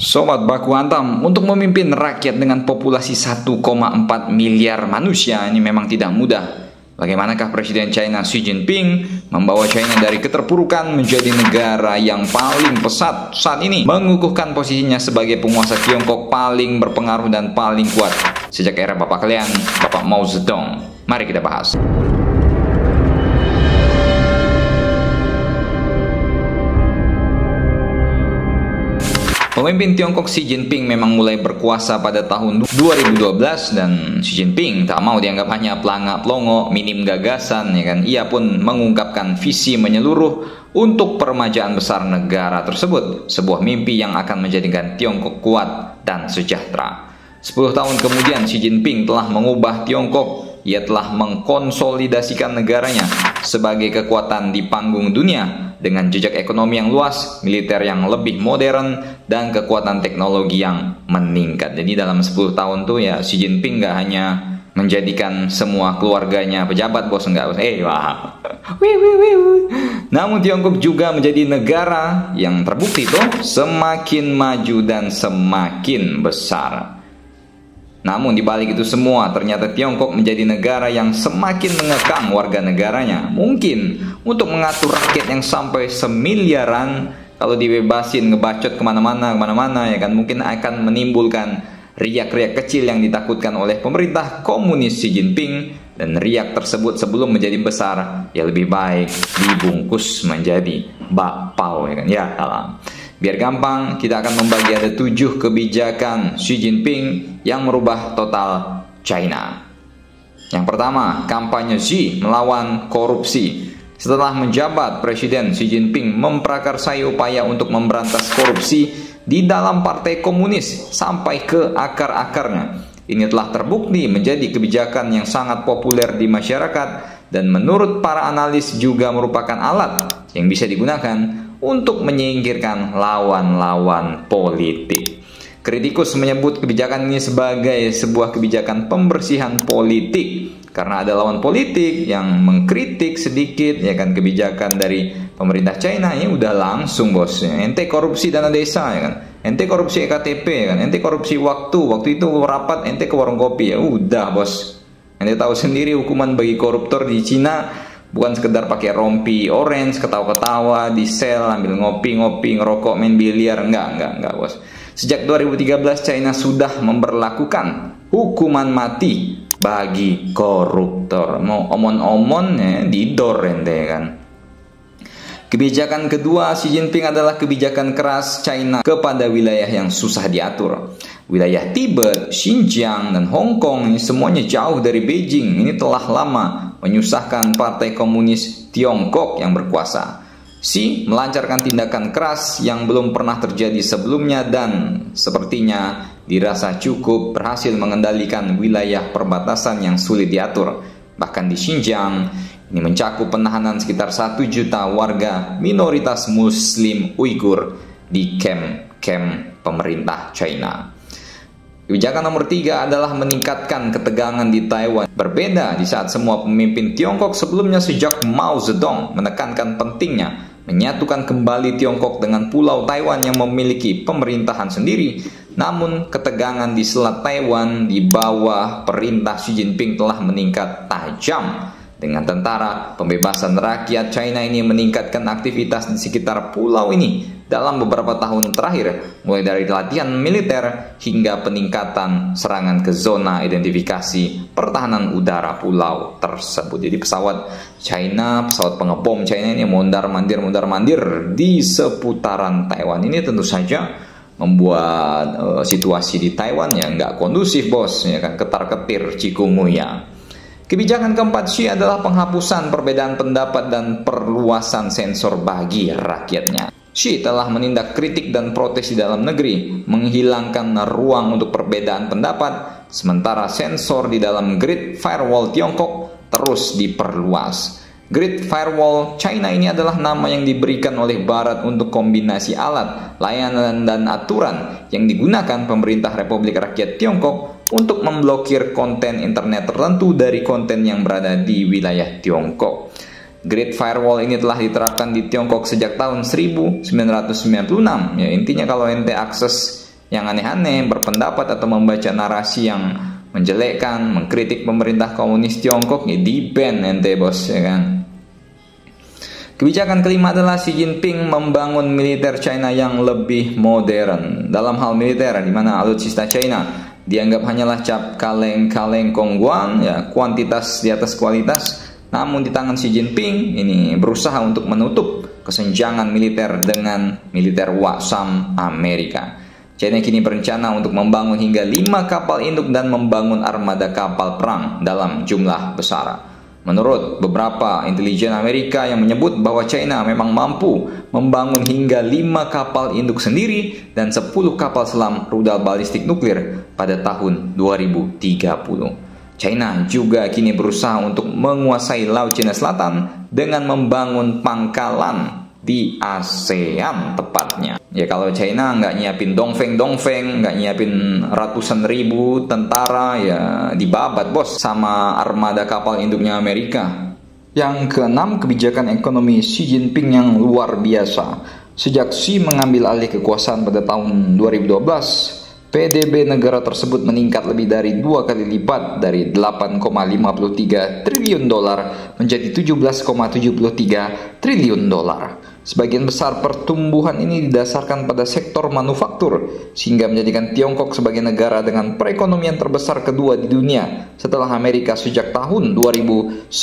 Sobat Baku Hantam, untuk memimpin rakyat dengan populasi 1,4 miliar manusia ini memang tidak mudah. Bagaimanakah Presiden China Xi Jinping membawa China dari keterpurukan menjadi negara yang paling pesat saat ini, mengukuhkan posisinya sebagai penguasa Tiongkok paling berpengaruh dan paling kuat sejak era bapak kalian, Bapak Mao Zedong. Mari kita bahas. Pemimpin Tiongkok Xi Jinping memang mulai berkuasa pada tahun 2012 dan Xi Jinping tak mau dianggap hanya pelangak-pelongo, minim gagasan, ya kan? Ia pun mengungkapkan visi menyeluruh untuk peremajaan besar negara tersebut, sebuah mimpi yang akan menjadikan Tiongkok kuat dan sejahtera. 10 tahun kemudian Xi Jinping telah mengubah Tiongkok. Ia telah mengkonsolidasikan negaranya sebagai kekuatan di panggung dunia dengan jejak ekonomi yang luas, militer yang lebih modern, dan kekuatan teknologi yang meningkat. Jadi dalam 10 tahun tuh ya Xi Jinping nggak hanya menjadikan semua keluarganya pejabat, bos, enggak, bos. Wah. Namun Tiongkok juga menjadi negara yang terbukti tuh semakin maju dan semakin besar. Namun di balik itu semua, ternyata Tiongkok menjadi negara yang semakin mengekang warga negaranya. Mungkin untuk mengatur rakyat yang sampai semiliaran, kalau dibebasin ngebacot kemana-mana ya kan, mungkin akan menimbulkan riak-riak kecil yang ditakutkan oleh pemerintah komunis Xi Jinping. Dan riak tersebut sebelum menjadi besar, ya lebih baik dibungkus menjadi bakpao, ya kan. Ya, salam. Biar gampang, kita akan membagi ada 7 kebijakan Xi Jinping yang merubah total China. Yang pertama, kampanye Xi melawan korupsi. Setelah menjabat, Presiden Xi Jinping memprakarsai upaya untuk memberantas korupsi di dalam partai komunis sampai ke akar-akarnya. Ini telah terbukti menjadi kebijakan yang sangat populer di masyarakat dan menurut para analis juga merupakan alat yang bisa digunakan untuk menyingkirkan lawan-lawan politik. Kritikus menyebut kebijakan ini sebagai sebuah kebijakan pembersihan politik karena ada lawan politik yang mengkritik sedikit ya kan kebijakan dari pemerintah China. Ini udah langsung, bos, ente korupsi dana desa, ya kan, ente korupsi EKTP, ya kan, ente korupsi waktu itu rapat ente ke warung kopi, ya udah, bos. Ente tahu sendiri hukuman bagi koruptor di Cina bukan sekedar pakai rompi orange, ketawa-ketawa di sel, ambil ngopi-ngopi, ngerokok, main biliar. Enggak, bos. Sejak 2013 China sudah memberlakukan hukuman mati bagi koruptor. Mau omon-omon ya, didor ente kan. Kebijakan kedua Xi Jinping adalah kebijakan keras China kepada wilayah yang susah diatur. Wilayah Tibet, Xinjiang, dan Hong Kong ini semuanya jauh dari Beijing. Ini telah lama menyusahkan Partai Komunis Tiongkok yang berkuasa. Xi melancarkan tindakan keras yang belum pernah terjadi sebelumnya dan sepertinya dirasa cukup berhasil mengendalikan wilayah perbatasan yang sulit diatur. Bahkan di Xinjiang, ini mencakup penahanan sekitar 1 juta warga minoritas Muslim Uighur di kamp-kamp pemerintah China. Kebijakan nomor 3 adalah meningkatkan ketegangan di Taiwan. Berbeda di saat semua pemimpin Tiongkok sebelumnya sejak Mao Zedong menekankan pentingnya menyatukan kembali Tiongkok dengan Pulau Taiwan yang memiliki pemerintahan sendiri. Namun ketegangan di Selat Taiwan di bawah perintah Xi Jinping telah meningkat tajam. Dengan tentara pembebasan rakyat China ini meningkatkan aktivitas di sekitar pulau ini dalam beberapa tahun terakhir, mulai dari latihan militer hingga peningkatan serangan ke zona identifikasi pertahanan udara pulau tersebut. Jadi pesawat pengebom China ini mondar-mandir di seputaran Taiwan. Ini tentu saja membuat situasi di Taiwan yang nggak kondusif, bos, ya kan, ketar-ketir cikunguya. Kebijakan keempat Xi adalah penghapusan perbedaan pendapat dan perluasan sensor bagi rakyatnya. Xi telah menindak kritik dan protes di dalam negeri, menghilangkan ruang untuk perbedaan pendapat, sementara sensor di dalam Great Firewall Tiongkok terus diperluas. Great Firewall China ini adalah nama yang diberikan oleh Barat untuk kombinasi alat, layanan, dan aturan yang digunakan pemerintah Republik Rakyat Tiongkok untuk memblokir konten internet tertentu dari konten yang berada di wilayah Tiongkok. Great Firewall ini telah diterapkan di Tiongkok sejak tahun 1996. Ya, intinya kalau ente akses yang aneh-aneh, berpendapat atau membaca narasi yang menjelekkan, mengkritik pemerintah komunis Tiongkok, ya di-ban ente bos, ya kan. Kebijakan kelima adalah Xi Jinping membangun militer China yang lebih modern. Dalam hal militer, di mana alutsista China dianggap hanyalah cap kaleng-kaleng kongguan, ya kuantitas di atas kualitas. Namun di tangan Xi Jinping ini berusaha untuk menutup kesenjangan militer dengan militer Waksam Amerika. China kini berencana untuk membangun hingga 5 kapal induk dan membangun armada kapal perang dalam jumlah besar. Menurut beberapa intelijen Amerika yang menyebut bahwa China memang mampu membangun hingga 5 kapal induk sendiri dan 10 kapal selam rudal balistik nuklir pada tahun 2030. China juga kini berusaha untuk menguasai Laut Cina Selatan dengan membangun pangkalan di ASEAN tepatnya. Ya kalau China nggak nyiapin dongfeng, nggak nyiapin ratusan ribu tentara, ya dibabat bos sama armada kapal induknya Amerika. Yang keenam, kebijakan ekonomi Xi Jinping yang luar biasa. Sejak Xi mengambil alih kekuasaan pada tahun 2012, PDB negara tersebut meningkat lebih dari 2 kali lipat, dari 8,53 triliun dolar menjadi 17,73 triliun dolar. Sebagian besar pertumbuhan ini didasarkan pada sektor manufaktur, sehingga menjadikan Tiongkok sebagai negara dengan perekonomian terbesar kedua di dunia setelah Amerika sejak tahun 2010.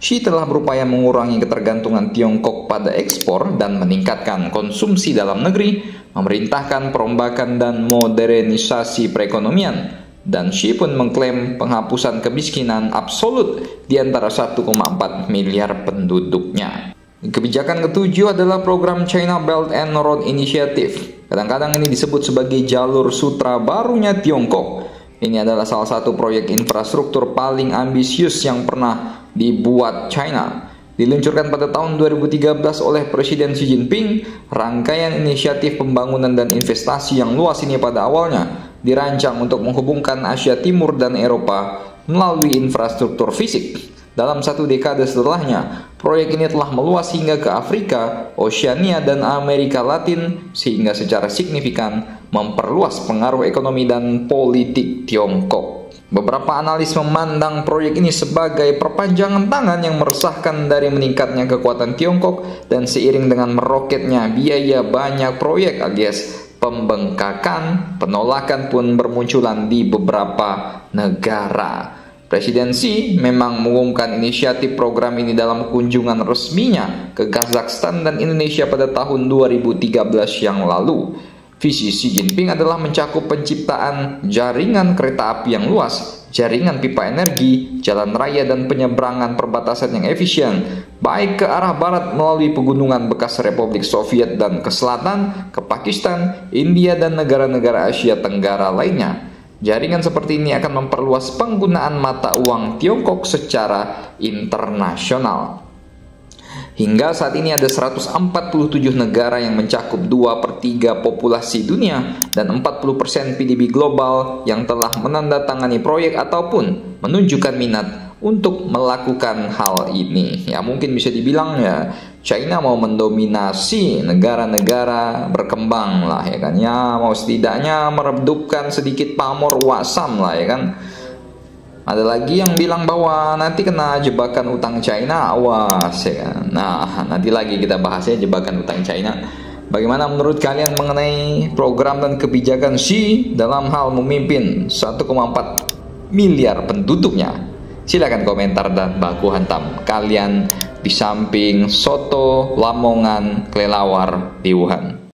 Xi telah berupaya mengurangi ketergantungan Tiongkok pada ekspor dan meningkatkan konsumsi dalam negeri, memerintahkan perombakan dan modernisasi perekonomian. Dan Xi pun mengklaim penghapusan kemiskinan absolut di antara 1,4 miliar penduduknya. Kebijakan ketujuh adalah program China Belt and Road Initiative. Kadang-kadang ini disebut sebagai jalur sutra barunya Tiongkok. Ini adalah salah satu proyek infrastruktur paling ambisius yang pernah dibuat China. Diluncurkan pada tahun 2013 oleh Presiden Xi Jinping, rangkaian inisiatif pembangunan dan investasi yang luas ini pada awalnya dirancang untuk menghubungkan Asia Timur dan Eropa melalui infrastruktur fisik. Dalam 1 dekade setelahnya, proyek ini telah meluas hingga ke Afrika, Oseania, dan Amerika Latin, sehingga secara signifikan memperluas pengaruh ekonomi dan politik Tiongkok. Beberapa analis memandang proyek ini sebagai perpanjangan tangan yang meresahkan dari meningkatnya kekuatan Tiongkok dan seiring dengan meroketnya biaya banyak proyek alias pembengkakan, penolakan pun bermunculan di beberapa negara. Presiden Xi memang mengumumkan inisiatif program ini dalam kunjungan resminya ke Kazakhstan dan Indonesia pada tahun 2013 yang lalu. Visi Xi Jinping adalah mencakup penciptaan jaringan kereta api yang luas, jaringan pipa energi, jalan raya dan penyeberangan perbatasan yang efisien, baik ke arah barat melalui pegunungan bekas Republik Soviet dan ke selatan, ke Pakistan, India dan negara-negara Asia Tenggara lainnya. Jaringan seperti ini akan memperluas penggunaan mata uang Tiongkok secara internasional. Hingga saat ini ada 147 negara yang mencakup 2/3 populasi dunia dan 40% PDB global yang telah menandatangani proyek ataupun menunjukkan minat untuk melakukan hal ini. Ya mungkin bisa dibilang ya China mau mendominasi negara-negara berkembang lah ya kan. Ya mau setidaknya meredupkan sedikit pamor Waksam lah ya kan. Ada lagi yang bilang bahwa nanti kena jebakan utang China, awas ya kan. Nah, nanti lagi kita bahasnya jebakan utang China. Bagaimana menurut kalian mengenai program dan kebijakan Xi dalam hal memimpin 1,4 miliar penduduknya? Silakan komentar dan baku hantam kalian di samping soto Lamongan kelelawar di Wuhan.